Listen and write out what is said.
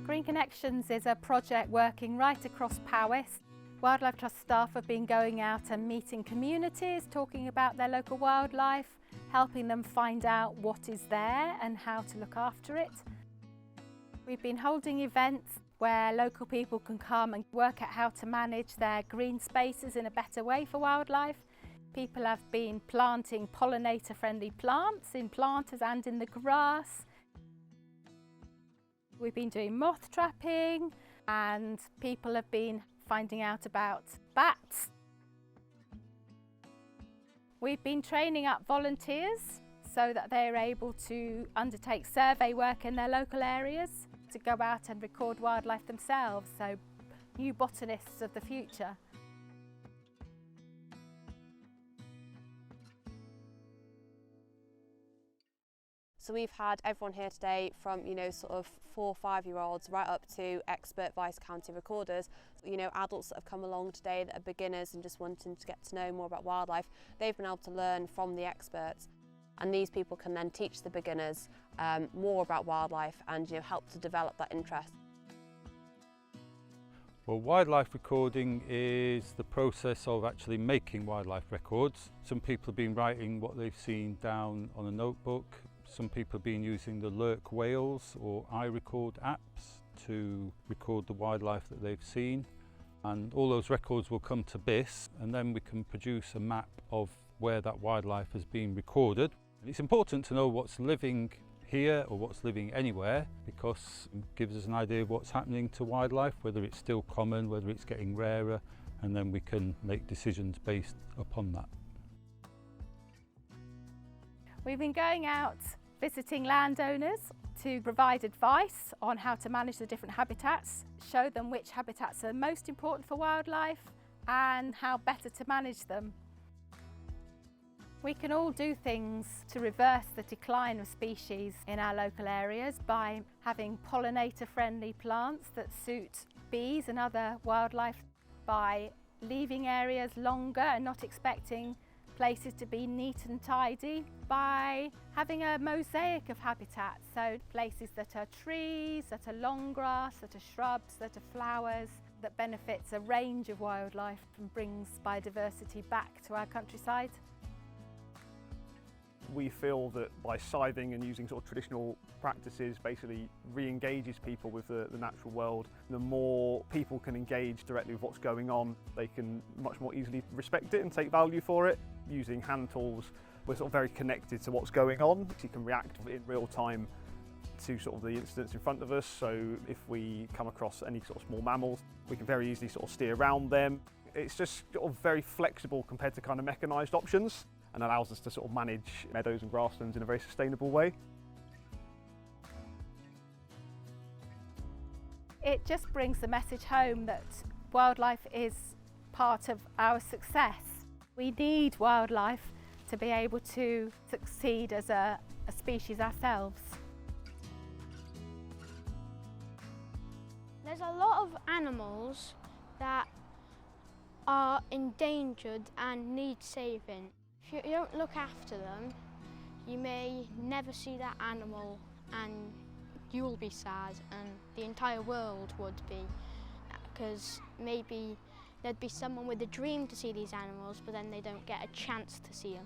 Green Connections is a project working right across Powys. Wildlife Trust staff have been going out and meeting communities, talking about their local wildlife, helping them find out what is there and how to look after it. We've been holding events where local people can come and work out how to manage their green spaces in a better way for wildlife. People have been planting pollinator-friendly plants in planters and in the grass. We've been doing moth trapping, and people have been finding out about bats. We've been training up volunteers so that they're able to undertake survey work in their local areas, to go out and record wildlife themselves, so new botanists of the future. So we've had everyone here today from, sort of 4 or 5-year-olds right up to expert Vice County recorders. Adults that have come along today that are beginners and just wanting to get to know more about wildlife, they've been able to learn from the experts. And these people can then teach the beginners more about wildlife and help to develop that interest. Well, wildlife recording is the process of actually making wildlife records. Some people have been writing what they've seen down on a notebook. Some people have been using the Lurk Whales or iRecord apps to record the wildlife that they've seen. And all those records will come to BIS, and then we can produce a map of where that wildlife has been recorded. And it's important to know what's living here or what's living anywhere, because it gives us an idea of what's happening to wildlife, whether it's still common, whether it's getting rarer, and then we can make decisions based upon that. We've been going out visiting landowners to provide advice on how to manage the different habitats, show them which habitats are most important for wildlife and how better to manage them. We can all do things to reverse the decline of species in our local areas by having pollinator-friendly plants that suit bees and other wildlife, by leaving areas longer and not expecting places to be neat and tidy, by having a mosaic of habitats, so places that are trees, that are long grass, that are shrubs, that are flowers, that benefits a range of wildlife and brings biodiversity back to our countryside. We feel that by scything and using sort of traditional practices basically re-engages people with the natural world. The more people can engage directly with what's going on, they can much more easily respect it and take value for it. Using hand tools, we're sort of very connected to what's going on. You can react in real time to sort of the incidents in front of us. So if we come across any sort of small mammals, we can very easily sort of steer around them. It's just sort of very flexible compared to kind of mechanised options, and allows us to sort of manage meadows and grasslands in a very sustainable way. It just brings the message home that wildlife is part of our success. We need wildlife to be able to succeed as a species ourselves. There's a lot of animals that are endangered and need saving. If you don't look after them, you may never see that animal and you'll be sad, and the entire world would be, because maybe there'd be someone with a dream to see these animals, but then they don't get a chance to see them.